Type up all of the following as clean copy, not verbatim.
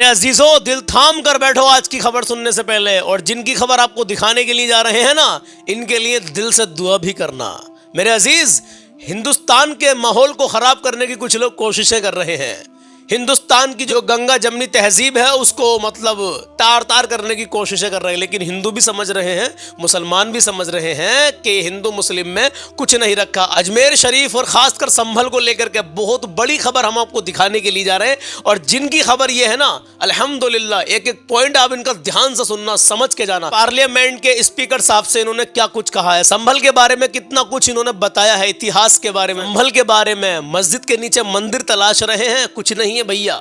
अजीजों, दिल थाम कर बैठो आज की खबर सुनने से पहले, और जिनकी खबर आपको दिखाने के लिए जा रहे हैं ना, इनके लिए दिल से दुआ भी करना। मेरे अजीज, हिंदुस्तान के माहौल को खराब करने की कुछ लोग कोशिशें कर रहे हैं। हिंदुस्तान की जो गंगा जमनी तहजीब है उसको मतलब तार तार करने की कोशिशें कर रहे हैं। लेकिन हिंदू भी समझ रहे हैं, मुसलमान भी समझ रहे हैं कि हिंदू मुस्लिम में कुछ नहीं रखा। अजमेर शरीफ और खासकर संभल को लेकर के बहुत बड़ी खबर हम आपको दिखाने के लिए जा रहे हैं, और जिनकी खबर ये है ना, अल्हम्दुलिल्लाह, एक एक पॉइंट आप इनका ध्यान से सुनना, समझ के जाना। पार्लियामेंट के स्पीकर साहब से इन्होंने क्या कुछ कहा है, संभल के बारे में कितना कुछ इन्होंने बताया है, इतिहास के बारे में, संभल के बारे में, मस्जिद के नीचे मंदिर तलाश रहे हैं, कुछ नहीं है भैया,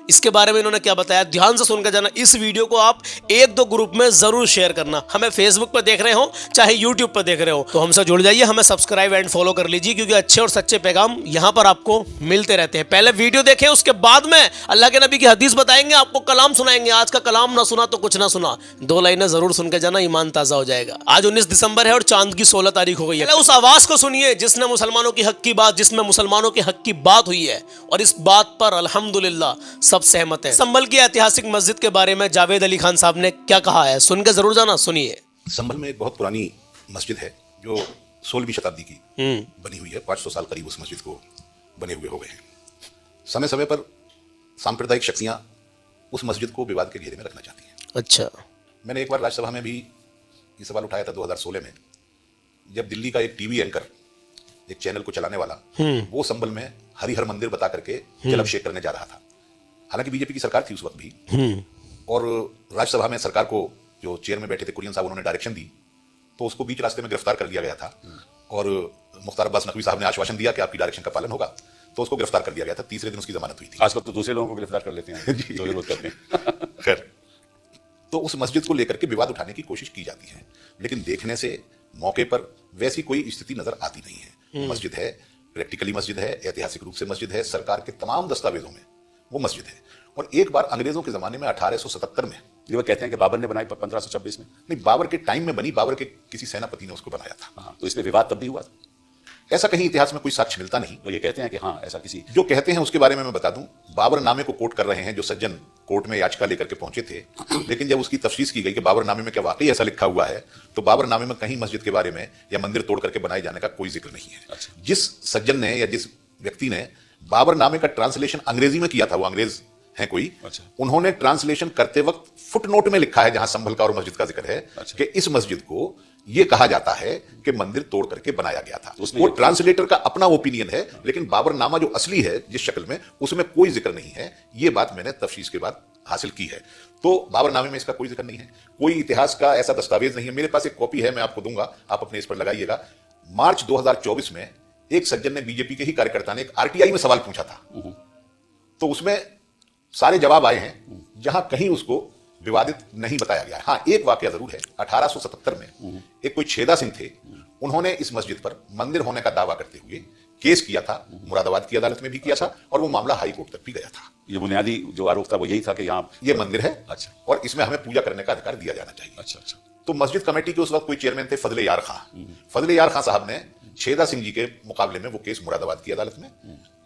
इसके बारे में इन्होंने क्या बताया, ध्यान से सुनकर जाना। इस वीडियो को आप एक दो ग्रुप में जरूर शेयर करना। हमें फेसबुक पर देख रहे हो चाहे यूट्यूब पर देख रहे हो तो हमसे जुड़ जाइए, हमें सब्सक्राइब एंड फॉलो कर लीजिए, क्योंकि अच्छे और सच्चे पैगाम यहां पर आपको मिलते रहते हैं। पहले वीडियो देखें, उसके बाद में अल्लाह के नबी की हदीस बताएंगे, आपको कलाम सुनाएंगे। आज का कलाम ना सुना तो कुछ ना सुना, दो लाइनें जरूर सुनकर जाना, ईमान ताजा हो जाएगा। आज 19 दिसंबर है और चांद की 16 तारीख हो गई है। उस आवाज को सुनिए जिसने मुसलमानों की हक की बात, जिसमें मुसलमानों के हक की बात हुई है, और इस बात पर अल्हम्दुलिल्लाह सब सहमत है। संभल की ऐतिहासिक मस्जिद के बारे में जावेद अली खान साहब ने क्या कहा है, सुन के जरूर जाना, सुनिए। संभल में एक बहुत पुरानी मस्जिद है जो 16वीं शताब्दी की बनी हुई है। 500 साल करीब उस मस्जिद को बने हुए हो गए हैं। समय समय पर सांप्रदायिक शक्तियां उस मस्जिद को विवाद के घेरे में रखना चाहती हैं। अच्छा, मैंने एक बार राज्यसभा में भी ये सवाल उठाया था 2016 में, जब दिल्ली का एक टीवी एंकर, एक चैनल को चलाने वाला, वो संभल में हरिहर मंदिर बता करके जलाभिषेक करने जा रहा था। हालांकि बीजेपी की सरकार थी उस वक्त भी, और राज्यसभा में सरकार को जो चेयर में बैठे थे कुरियन साहब, उन्होंने डायरेक्शन दी तो उसको बीच रास्ते में गिरफ्तार कर लिया गया था। और मुख्तार अब्बास नकवी साहब ने आश्वासन दिया कि आपकी डायरेक्शन का पालन होगा, तो उसको गिरफ्तार कर लिया गया था। तीसरे दिन उसकी जमानत हुई थी। आजकल तो दूसरे लोगों को गिरफ्तार कर लेते हैं जो विरोध करते हैं। खैर, तो उस मस्जिद को लेकर के विवाद उठाने की कोशिश की जाती है, लेकिन देखने से मौके पर वैसी कोई स्थिति नजर आती नहीं है। मस्जिद है, प्रैक्टिकली मस्जिद है, ऐतिहासिक रूप से मस्जिद है, सरकार के तमाम दस्तावेजों में वो मस्जिद है। और एक बार अंग्रेजों के जमाने में 1877 में, ये वो कहते हैं कि बाबर ने बनाई 1526 में। नहीं, बाबर के टाइम में बनी, बाबर के किसी सेनापति ने उसको बनाया था। हाँ, तो इसमें विवाद तब भी हुआ था। ऐसा कहीं इतिहास में कोई साक्ष्य मिलता नहीं। तो ये कहते हैं कि हाँ, ऐसा किसी, जो कहते हैं उसके बारे में मैं बता दूं। बाबरनामे को कोट कर रहे हैं जो सज्जन कोर्ट में याचिका लेकर के पहुंचे थे, लेकिन जब उसकी तफ्तीश की गई कि बाबरनामे में क्या वाकई ऐसा लिखा हुआ है, तो बाबरनामे में कहीं मस्जिद के बारे में या मंदिर तोड़ करके बनाए जाने का कोई जिक्र नहीं है। अच्छा। जिस सज्जन ने या जिस व्यक्ति ने बाबरनामे का ट्रांसलेशन अंग्रेजी में किया था, वो अंग्रेज है कोई। अच्छा। उन्होंने ट्रांसलेशन करते वक्त फुटनोट में लिखा है, जहां संभल का और मस्जिद का जिक्र है, अच्छा, कि इस मस्जिद को यह कहा जाता है कि मंदिर तोड़ करके बनाया गया था। उसमें वो ट्रांसलेटर का अपना ओपिनियन है, लेकिन बाबरनामा जो असली है जिस शक्ल में, उसमें कोई जिक्र नहीं है। यह बात मैंने तफ्तीश के बाद हासिल की है। तो बाबरनामे में इसका कोई जिक्र नहीं है, कोई इतिहास का ऐसा दस्तावेज नहीं है। मेरे पास एक कॉपी है, मैं आपको दूंगा, आप अपने इस पर लगाइएगा। मार्च 2024 में एक सज्जन ने, बीजेपी के ही कार्यकर्ता ने, एक आरटीआई में सवाल पूछा था, तो उसमें सारे जवाब आए हैं, जहां कहीं उसको विवादित नहीं बताया गया है। हाँ, एक वाकया जरूर है। 1877 में एक कोई छेदा सिंह थे, उन्होंने इस मस्जिद पर मंदिर होने का दावा करते हुए केस किया था, मुरादाबाद की अदालत में भी किया था, और वो मामला हाई कोर्ट तक भी गया था। ये बुनियादी जो आरोप था वो यही था कि यहाँ ये मंदिर है, अच्छा, और इसमें हमें पूजा करने का अधिकार दिया जाना चाहिए। अच्छा अच्छा। तो मस्जिद कमेटी के उस वक्त कोई चेयरमैन थे फजले यार खां। फजले यार खां साहब ने छेदा सिंह जी के मुकाबले में वो केस मुरादाबाद की अदालत में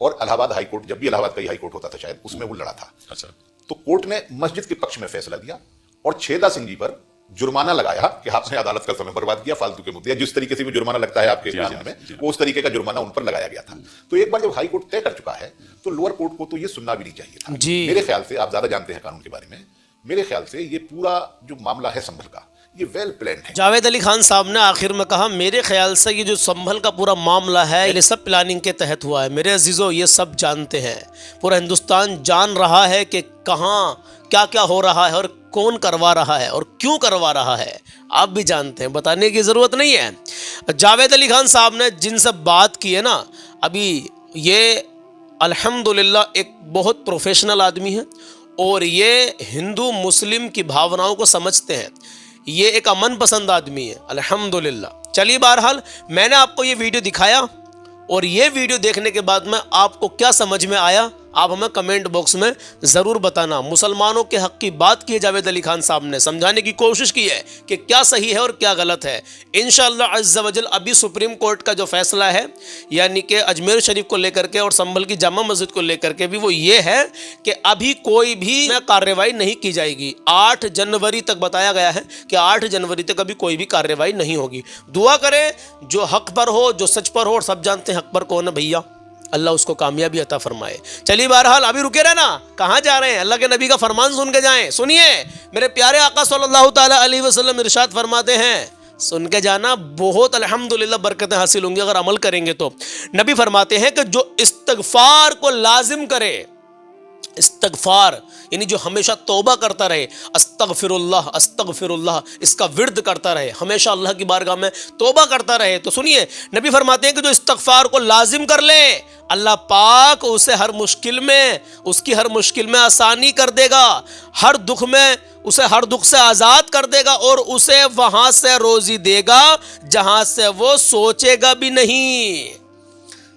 और इलाहाबाद हाई कोर्ट, जब भी इलाहाबाद का ही हाई कोर्ट होता था शायद, उसमें वो लड़ा था। अच्छा। तो कोर्ट ने मस्जिद के पक्ष में फैसला दिया और छेदा सिंह जी पर जुर्माना लगाया कि आपने अदालत का समय बर्बाद किया, फालतू के मुद्दे, जिस तरीके से भी जुर्माना लगता है आपके कानून में, वो उस तरीके का जुर्माना उन पर लगाया गया था। तो एक बार जब हाई कोर्ट तय कर चुका है, तो लोअर कोर्ट को तो ये सुनना भी नहीं चाहिए था। मेरे ख्याल से, आप ज्यादा जानते हैं कानून के बारे में, मेरे ख्याल से ये पूरा जो मामला है संभल का, ये वेल प्लान है। जावेद अली खान साहब ने आखिर में कहा, मेरे ख्याल से ये जो संभल का पूरा मामला है, ये सब प्लानिंग के तहत हुआ है। मेरे अजीजों, ये सब जानते हैं, पूरा हिंदुस्तान जान रहा है कि कहाँ क्या क्या हो रहा है और कौन करवा रहा है और क्यों करवा रहा है। आप भी जानते हैं, बताने की ज़रूरत नहीं है। जावेद अली खान साहब ने जिनसे बात की है ना अभी, ये अल्हम्दुलिल्लाह एक बहुत प्रोफेशनल आदमी है, और ये हिंदू मुस्लिम की भावनाओं को समझते हैं। ये एक अमन पसंद आदमी है, अल्हम्दुलिल्लाह। चलिए, बहरहाल मैंने आपको ये वीडियो दिखाया, और ये वीडियो देखने के बाद में आपको क्या समझ में आया आप हमें कमेंट बॉक्स में ज़रूर बताना। मुसलमानों के हक़ की बात की जावेद अली खान साहब ने, समझाने की कोशिश की है कि क्या सही है और क्या गलत है। इंशाअल्लाह अज़्ज़ वजल अभी सुप्रीम कोर्ट का जो फैसला है, यानी कि अजमेर शरीफ को लेकर के और संभल की जामा मस्जिद को लेकर के भी, वो ये है कि अभी कोई भी कार्रवाई नहीं की जाएगी। 8 जनवरी तक बताया गया है कि 8 जनवरी तक अभी कोई भी कार्रवाई नहीं होगी। दुआ करें जो हक पर हो, जो सच पर हो, और सब जानते हैं हक पर कौन है भैया, अल्लाह उसको कामयाबी अता फरमाए। चलिए बहरहाल अभी रुके रहना, कहाँ जा रहे हैं, अल्लाह के नबी का फरमान सुन के जाएं। सुनिए, मेरे प्यारे आका सल्लल्लाहु ताला अलैहि वसल्लम इरशाद फरमाते हैं, सुन के जाना, बहुत अल्हम्दुलिल्लाह बरकतें हासिल होंगी अगर अमल करेंगे तो। नबी फरमाते हैं कि जो इस्तगफार को लाजिम करे, इस्तगफार यानी जो हमेशा तौबा करता रहे, अस्तगफिरुल्लाह अस्तगफिरुल्लाह, इसका विर्द करता रहे, हमेशा अल्लाह की बारगाह में तौबा करता रहे, तो सुनिए नबी फरमाते हैं कि जो इस्तगफार को लाजिम कर ले, अल्लाह पाक उसे हर मुश्किल में, उसकी हर मुश्किल में आसानी कर देगा, हर दुख में उसे हर दुख से आज़ाद कर देगा और उसे वहाँ से रोज़ी देगा जहाँ से वो सोचेगा भी नहीं।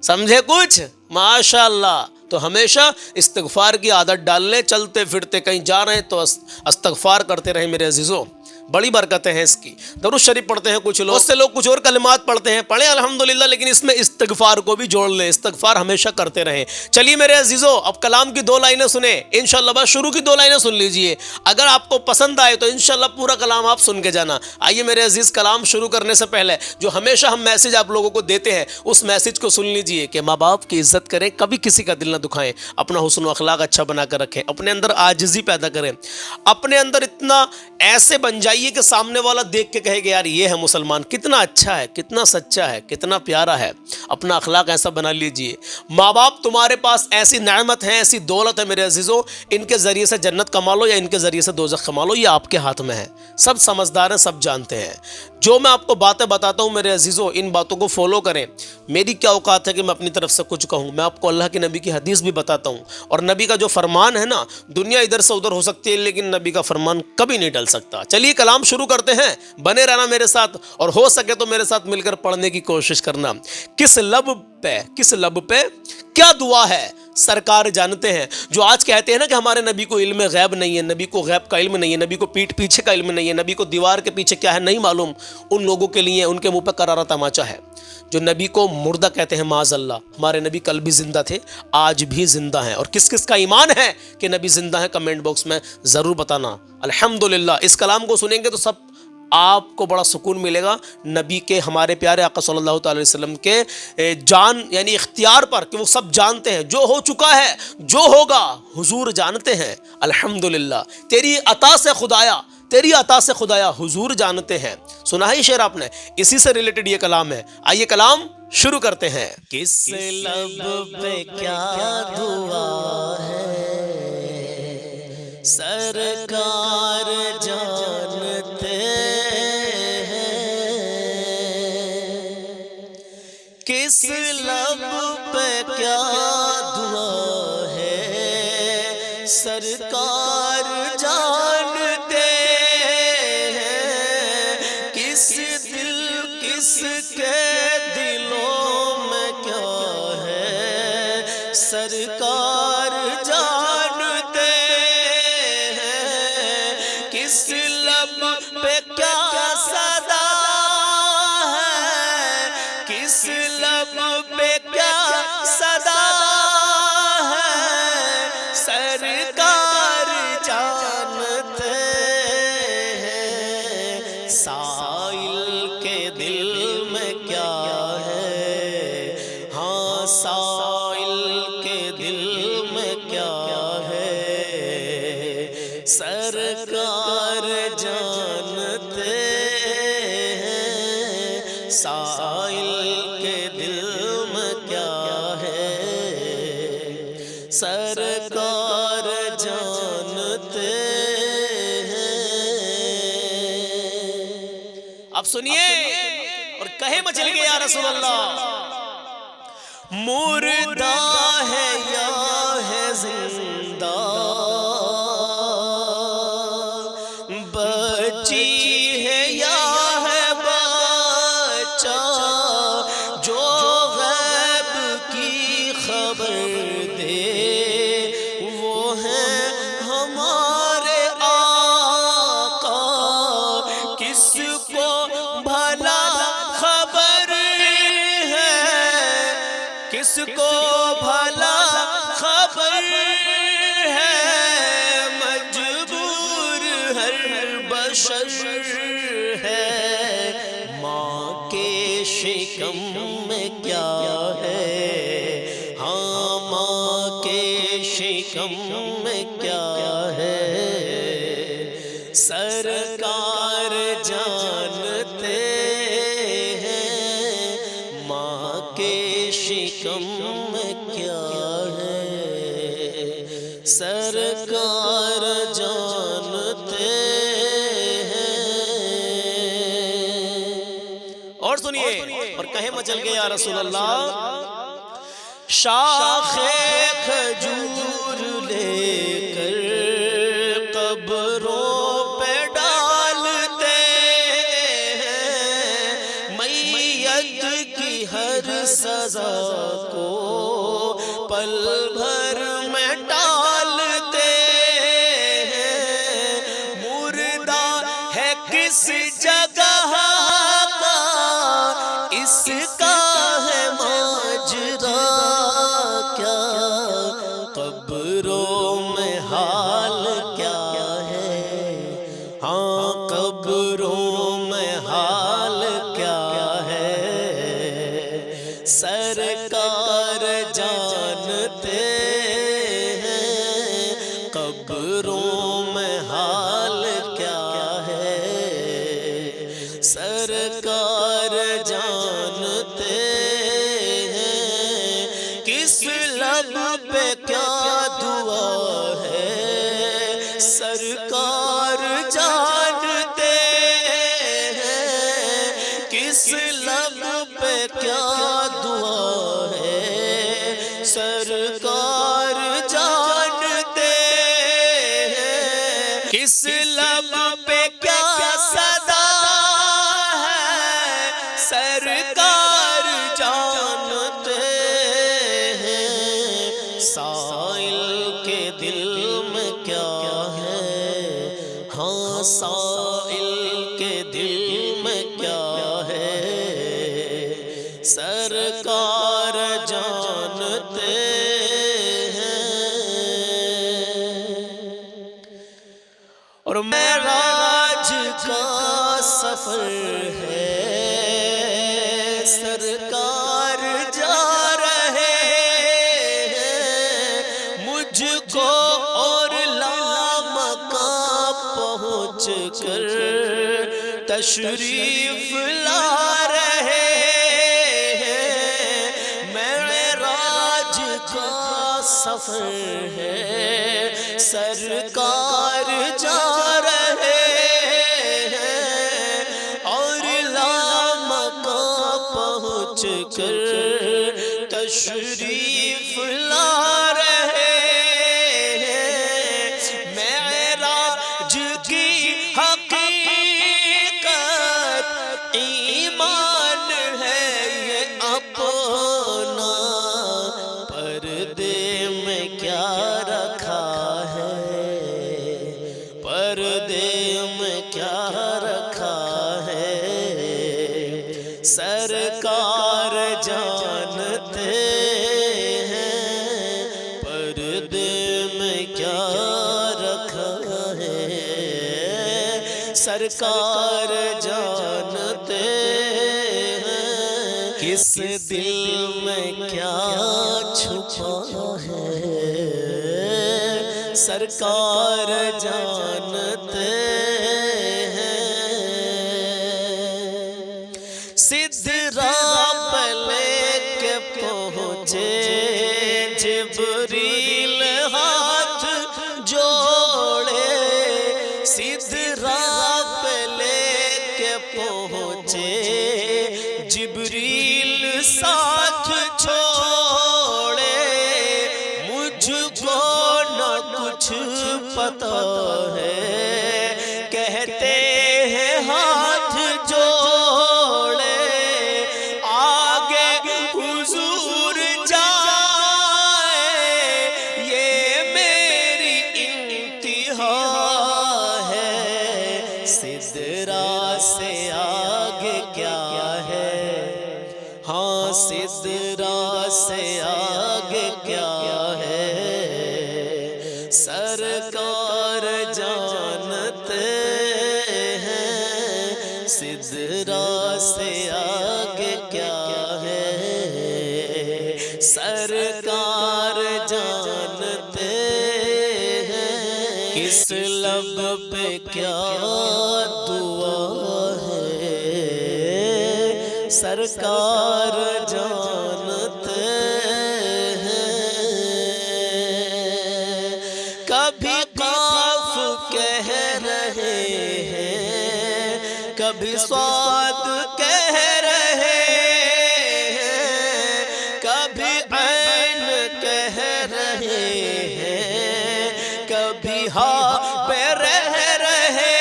समझे कुछ? माशाअल्लाह। तो हमेशा इस्तगफार की आदत डाल लें, चलते फिरते कहीं जा रहे हैं तो इस्तगफार करते रहें मेरे अजीज़ों, बड़ी बरकतें हैं इसकी। दरूद शरीफ पढ़ते हैं कुछ लोग, उससे लोग कुछ और कलिमात पढ़ते हैं, पढ़ें अल्हम्दुलिल्लाह, लेकिन इसमें इस्तगफार को भी जोड़ लें, इस्तगफार हमेशा करते रहें। चलिए मेरे अजीज़ों, अब कलाम की 2 लाइनें सुने इंशाअल्लाह, बस शुरू की 2 लाइनें सुन लीजिए, अगर आपको पसंद आए तो इंशाअल्लाह पूरा कलाम आप सुन के जाना। आइए मेरे अजीज़, कलाम शुरू करने से पहले जो हमेशा हम मैसेज आप लोगों को देते हैं, उस मैसेज को सुन लीजिए कि माँ बाप की इज्जत करें, कभी किसी का दिल ना दुखाएं, अपना हुस्न अखलाक अच्छा बना कर रखें, अपने अंदर आजिज़ी पैदा करें, अपने अंदर इतना ऐसे बन जाइए कि सामने वाला देख के कहे कि यार ये है मुसलमान, कितना अच्छा है, कितना सच्चा है, कितना प्यारा है। अपना अखलाक ऐसा बना लीजिए। माँ बाप तुम्हारे पास ऐसी नेमत है, ऐसी दौलत है मेरे अजीज़ों, इनके ज़रिए से जन्नत कमा लो या इनके ज़रिए से दोज़ख कमा लो, ये आपके हाथ में है। सब समझदार हैं, सब जानते हैं। जो मैं आपको बातें बताता हूँ मेरे अजीज़ों, इन बातों को फॉलो करें। मेरी क्या औकात है कि मैं अपनी तरफ से कुछ कहूँ, मैं आपको अल्लाह के नबी की हदीस भी बताता हूँ, और नबी का जो फरमान है ना, दुनिया इधर से उधर हो सकती है लेकिन नबी का फरमान कभी नहीं टल सकता। चलिए कलाम शुरू करते हैं, बने रहना मेरे साथ, और हो सके तो मेरे साथ मिलकर पढ़ने की कोशिश करना। किस लब पे क्या दुआ है सरकार जानते हैं। जो आज कहते हैं ना कि हमारे नबी को इल्म गैब नहीं है, नबी को गैब का इल्म नहीं है, नबी को पीठ पीछे का इल्म नहीं है, नबी को दीवार के पीछे क्या है नहीं मालूम, उन लोगों के लिए उनके मुंह पर करारा तमाचा है। जो नबी को मुर्दा कहते हैं, माज़अल्लाह, हमारे नबी कल भी जिंदा थे, आज भी जिंदा हैं। और किस किस का ईमान है कि नबी जिंदा है, कमेंट बॉक्स में ज़रूर बताना। अल्हम्दुलिल्लाह, इस कलाम को सुनेंगे तो सब आपको बड़ा सुकून मिलेगा नबी के, हमारे प्यारे आका सल्लल्लाहु अलैहि वसल्लम के जान यानी इख्तियार पर, कि वो सब जानते हैं, जो हो चुका है, जो होगा हुजूर जानते हैं। अल्हम्दुलिल्लाह, तेरी अता से खुदाया, तेरी अता से खुदाया हुजूर जानते हैं। सुना है शेर आपने, इसी से रिलेटेड ये कलाम है। आइए कलाम शुरू करते हैं। किस लब पे क्या दुआ है सरकार जानते हैं, किस लब पे क्या दुआ है सरकार जानते हैं, किसके दिलों में क्या है सरकार जानते हैं, किस लब पे क्या सदा है, किस लब पे क्या सदा है सरकार जानते हैं, साइल के दिल में क्या है, हाँ साइल के दिल में क्या है सरकार जानते हैं, साइल के दिल में क्या है सरकार जानते हैं। अब सुनिए और कहे मचल गए या रसूल अल्लाह, मुर्दा है या है जिंदा, बच्ची है या है बच्चा, जो गैब की खबर दे बशर है, माँ के शिकम में क्या है, हाँ माँ के शिकम में क्या है, सरकार जानते हैं माँ के शिकम में क्या है, सरकार जानते हैं। और सुनिए, और कहे मचल के या रसूल अल्लाह, शाखे खजूर लेकर कब्रों पे डालते हैं, मैयत की हर सजा को पल भर में टालते हैं, मुर्दा है किस जगह का इसका है माजरा क्या, कब्रों में हाल क्या है, हाँ कब्रों में हाल क्या है, सरकार जानते हैं कब्रों में हाल क्या है, सरकार जानते हैं किस लब पे क्या दुआ है, सरकार जानते हैं किस लब पे क्या दुआ है, सरकार जानते हैं किस लब पे क्या सदा है, सरकार जानते हैं, साइल के दिल में क्या है, हाँ साइल के दिल में क्या है, सरकार जानते हैं। और मेराज का सफर है, सरकार जा रहे हैं, मुझको और लामका पहुँच कर तशरीफ ला रहे हैं, मेराज का सफर है, सरकार जा रहे हैं, और लामका पहुँच कर तशरीफ ला रहे हैं, मेराज की हकीकत ईमान है ये अपना, पर्दे में क्या रखा है, पर्दे में क्या रखा है, सरकार जानते हैं पर्दे में क्या रखा है, सरकार जानते हैं किस दिल में क्या छुपा है, सरकार जानते हैं। सिदरा पे लेके पहुँचे जिब्रील हाथ जोड़े, सिदरा पे लेके पहुँचे जिब्रील साथ छोड़े, मुझको न कुछ पता है, कहते हैं हाथ जोड़े, आगे हुजूर जाए ये मेरी इंतहा है, सिदरा से आगे क्या है, हाँ सिदरा से आगे क्या है, सरकार जानते सिदरा से आगे क्या है, सरकार जानते हैं। किस लब पे क्या दुआ है, सरकार जानते हैं। कभी काफ कह रहे हैं, कभी स्वाद कह रहे हैं, कभी ऐन कह रहे हैं, कभी हाँ पे रह रहे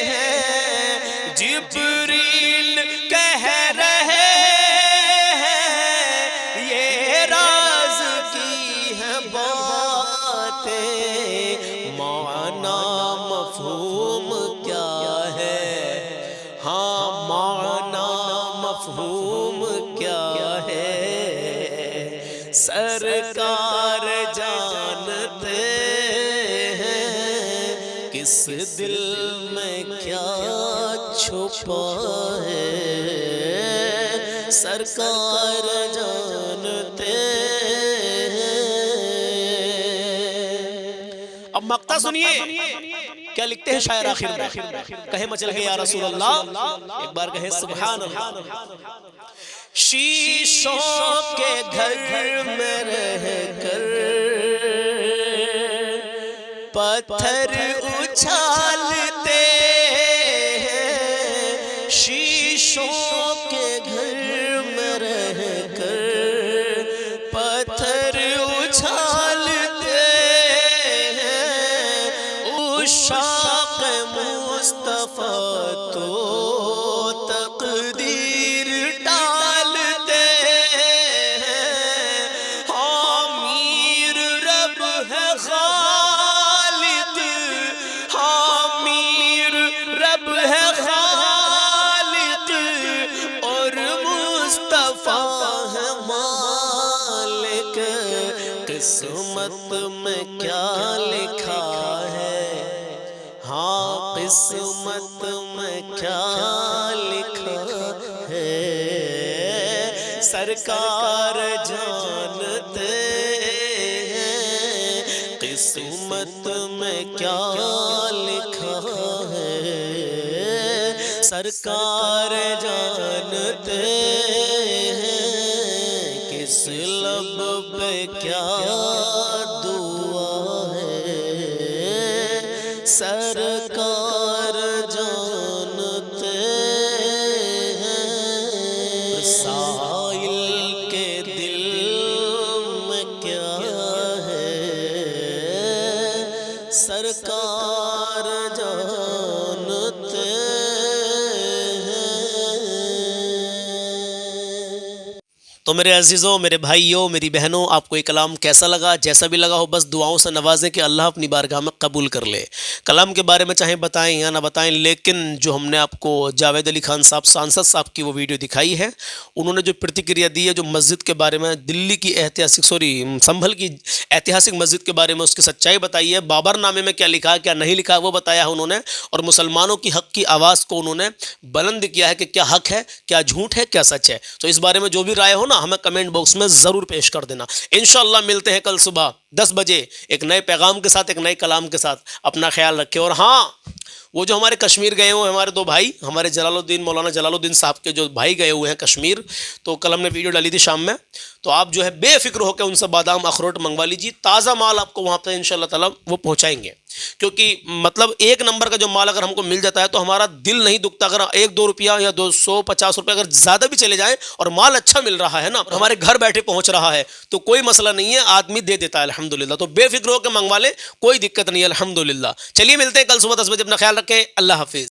हैं। जिब्रील कह रहे हैं, ये राज की है बातें, माना मफहूम क्या है, हाँ माना मफहूम क्या है, सरकार जानते हैं। किस दिल में क्या छुपा है, सरकार जानते हैं। अब मक्ता सुनिए क्या लिखते हैं शायर आखिर में, कहे मचल गए या रसूल अल्लाह, एक बार कहे सुभान अल्लाह। शीशों के घर में रहकर पत्थर उछालते हैं, शीशों के घर में रहकर पत्थर उछालते हैं। उशाक़ मुस्तफ़ा तो तकदीर टालते हैं। हामिर रब है खालिक, हामिर रब है खालिक, और मुस्तफ़ा है मालिक। किस्मत में क्या लिखा है, हाँ किस्मत में क्या लिखा है, सरकार जानते हैं। किस्मत में क्या लिखा है, सरकार जानते हैं। किस लब पे क्या दुआ है, सरकार जानते हैं। साइल के दिल में क्या है, सरकार जानते हैं। तो मेरे अजीज़ों, मेरे भाइयों, मेरी बहनों, आपको ये कलाम कैसा लगा? जैसा भी लगा हो, बस दुआओं से नवाजें कि अल्लाह अपनी बारगाह में कबूल कर ले। कलाम के बारे में चाहे बताएं या ना बताएं, लेकिन जो हमने आपको जावेद अली खान साहब सांसद साहब की वो वीडियो दिखाई है, उन्होंने जो प्रतिक्रिया दी है, जो मस्जिद के बारे में, दिल्ली की संभल की ऐतिहासिक मस्जिद के बारे में उसकी सच्चाई बताई है, बाबरनामे में क्या लिखा है क्या नहीं लिखा है वो बताया है उन्होंने, और मुसलमानों की हक़ की आवाज़ को उन्होंने बुलंद किया है कि क्या हक़ है, क्या झूठ है, क्या सच है। तो इस बारे में जो भी राय हो ना, हमें कमेंट बॉक्स में ज़रूर पेश कर देना। इंशाअल्लाह मिलते हैं कल सुबह 10 बजे एक नए पैगाम के साथ, एक नए कलाम के साथ। अपना ख्याल रखें। और हाँ, वो जो हमारे कश्मीर गए हुए हमारे दो भाई, हमारे जलालुद्दीन, मौलाना जलालुद्दीन साहब के जो भाई गए हुए हैं कश्मीर, तो कल हमने वीडियो डाली थी शाम में, तो आप जो है बेफिक्र होकर उनसे बादाम अखरोट मंगवा लीजिए। ताज़ा माल आपको वहाँ पर इंशाअल्लाह ताला वो पहुँचाएंगे, क्योंकि मतलब एक नंबर का जो माल अगर हमको मिल जाता है तो हमारा दिल नहीं दुखता। अगर 1-2 रुपया या 250 रुपये अगर ज़्यादा भी चले जाए और माल अच्छा मिल रहा है ना, हमारे घर बैठे पहुँच रहा है, तो कोई मसला नहीं है, आदमी दे देता है अल्हम्दुलिल्लाह। तो बेफिक्र होकर मंगवा ले, कोई दिक्कत नहीं है अल्हम्दुलिल्लाह। चलिए मिलते हैं कल सुबह 10 बजे। अपना ख्याल रखें। अल्लाह हाफिज़।